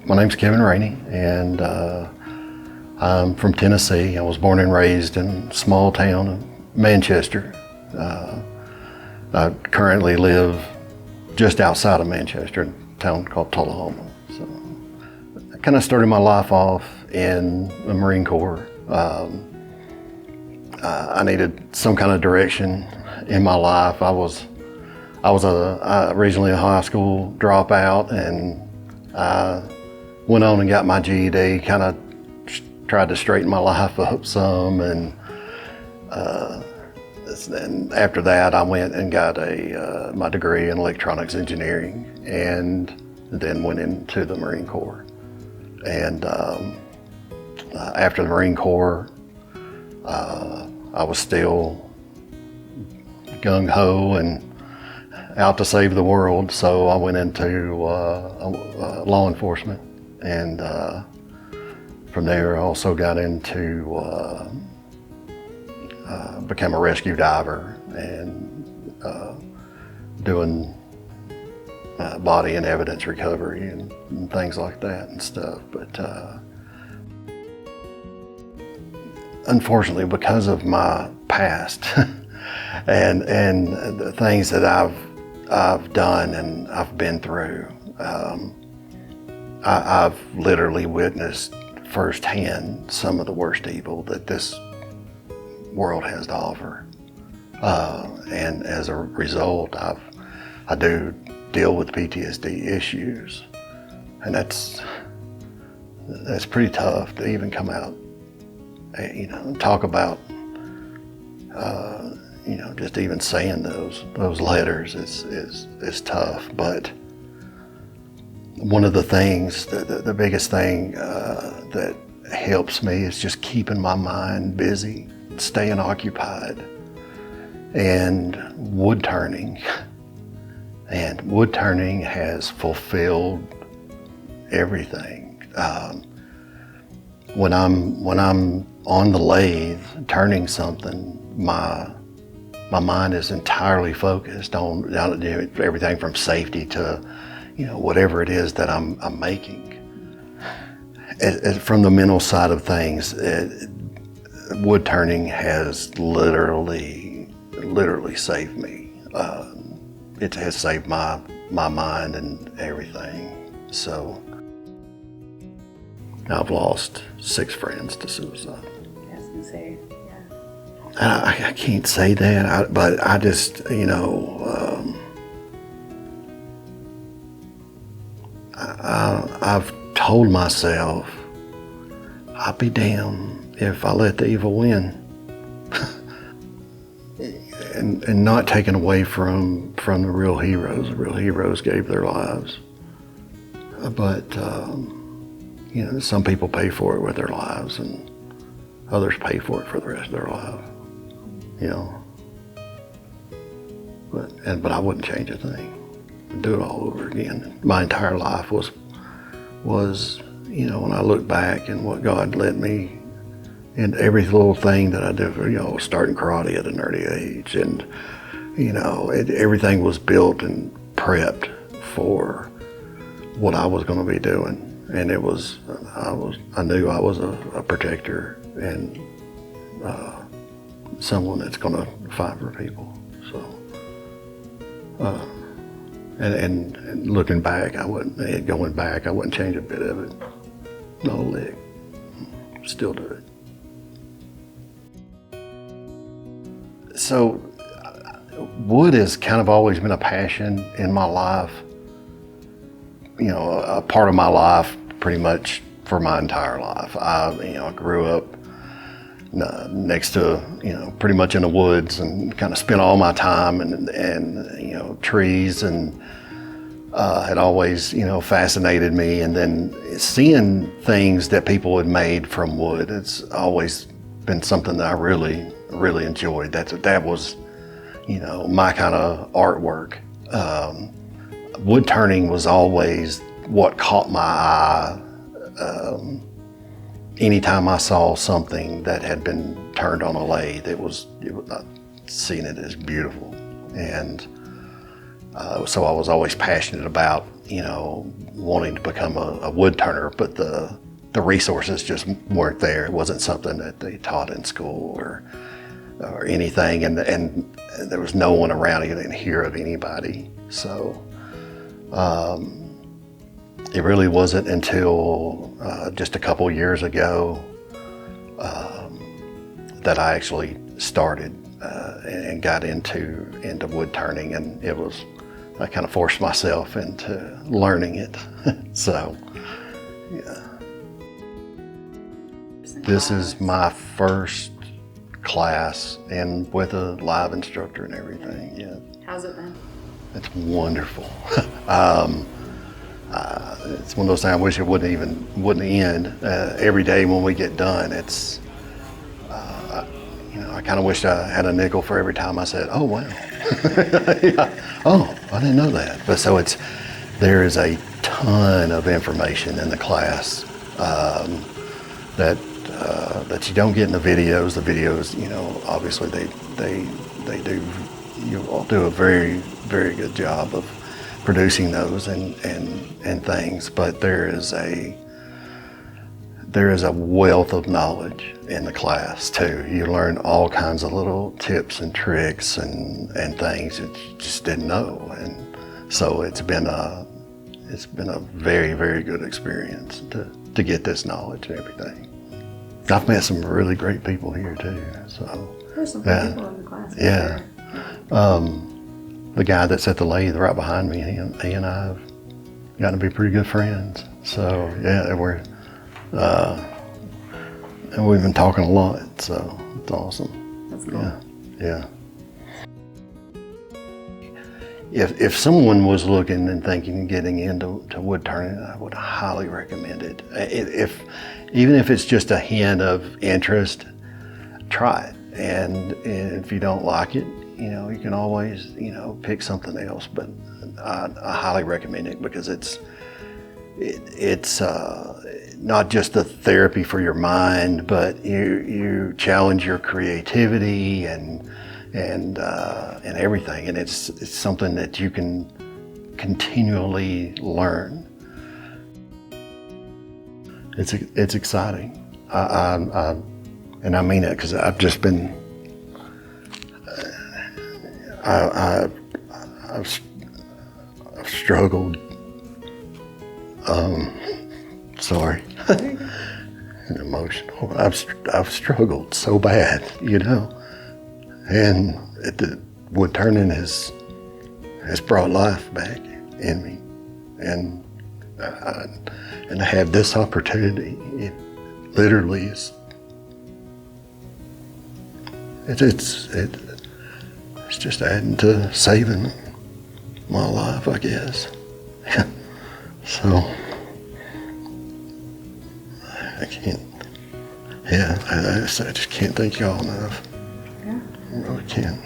My name's Kevin Raney, and I'm from Tennessee. I was born and raised in a small town of Manchester. I currently live just outside of Manchester, in a town called Tullahoma. So I kind of started my life off in the Marine Corps. I needed some kind of direction in my life. I was originally a high school dropout, and I went on and got my GED, kind of tried to straighten my life up some, and after that I went and got my degree in electronics engineering, and then went into the Marine Corps. And after the Marine Corps, I was still gung-ho and out to save the world, so I went into law enforcement, and from there I also got into became a rescue diver and doing body and evidence recovery and things like that and stuff. But unfortunately, because of my past and the things that I've done and I've been through, I've literally witnessed firsthand some of the worst evil that this world has to offer. And as a result, I do deal with PTSD issues, and that's pretty tough to even come out, and talk about, just even saying those letters is tough. But one of the things, the biggest thing that helps me is just keeping my mind busy, staying occupied, and wood turning. And wood turning has fulfilled everything. When I'm on the lathe turning something, my mind is entirely focused on everything from safety to whatever it is that I'm making. From the mental side of things, wood turning has literally saved me. It has saved my mind and everything. So I've lost 6 friends to suicide. I was gonna say, yeah. I can't say that, but I just, I've told myself, I'll be damned if I let the evil win. and not taken away from the real heroes. The real heroes gave their lives. But, some people pay for it with their lives, and others pay for it for the rest of their life. But I wouldn't change a thing. I'd do it all over again. My entire life was, when I look back and what God led me, and every little thing that I did, starting karate at an early age, and everything was built and prepped for what I was going to be doing. And I knew I was a protector and someone that's going to fight for people. So, and looking back, going back, I wouldn't change a bit of it. No lick. Still do it. So, wood has kind of always been a passion in my life. A part of my life pretty much for my entire life. I grew up next to, pretty much in the woods, and kind of spent all my time and trees, and had always, fascinated me. And then seeing things that people had made from wood, it's always been something that I really, really enjoyed. That was, my kind of artwork. Wood turning was always what caught my eye. Anytime I saw something that had been turned on a lathe, seeing it as beautiful. And so I was always passionate about wanting to become a woodturner, but the resources just weren't there. It wasn't something that they taught in school or anything, and there was no one around. You didn't hear of anybody. So it really wasn't until just a couple years ago that I actually started and got into wood turning, and I kind of forced myself into learning it. So, yeah. This is my first class, and with a live instructor and everything. Yeah. How's it been? It's wonderful. It's one of those things I wish it wouldn't end. Every day when we get done, it's I kind of wish I had a nickel for every time I said, "Oh wow, yeah. Oh, I didn't know that." But there is a ton of information in the class that you don't get in the videos. The videos, obviously they do. You all do a very, very good job of producing those and things. But there is a wealth of knowledge in the class too. You learn all kinds of little tips and tricks and things that you just didn't know. And so it's been a very, very good experience to get this knowledge and everything. I've met some really great people here too. So There's some good people in the class. Yeah. The guy that's at the lathe right behind me, he and I have gotten to be pretty good friends. So yeah, and we've been talking a lot, so it's awesome. That's cool. Yeah. If someone was looking and thinking of getting into wood turning, I would highly recommend it. Even if it's just a hint of interest, try it. And if you don't like it, you can always, pick something else. But I highly recommend it because it's not just a therapy for your mind, but you challenge your creativity and everything, and it's something that you can continually learn. It's exciting. And I mean it because I've just been. I've struggled. Sorry. And emotional. I've struggled so bad, and the wood turning has brought life back in me, and to have this opportunity, it literally is. It's just adding to saving my life, I guess. So I can't. Yeah, I just can't thank y'all enough. Yeah. I really can't.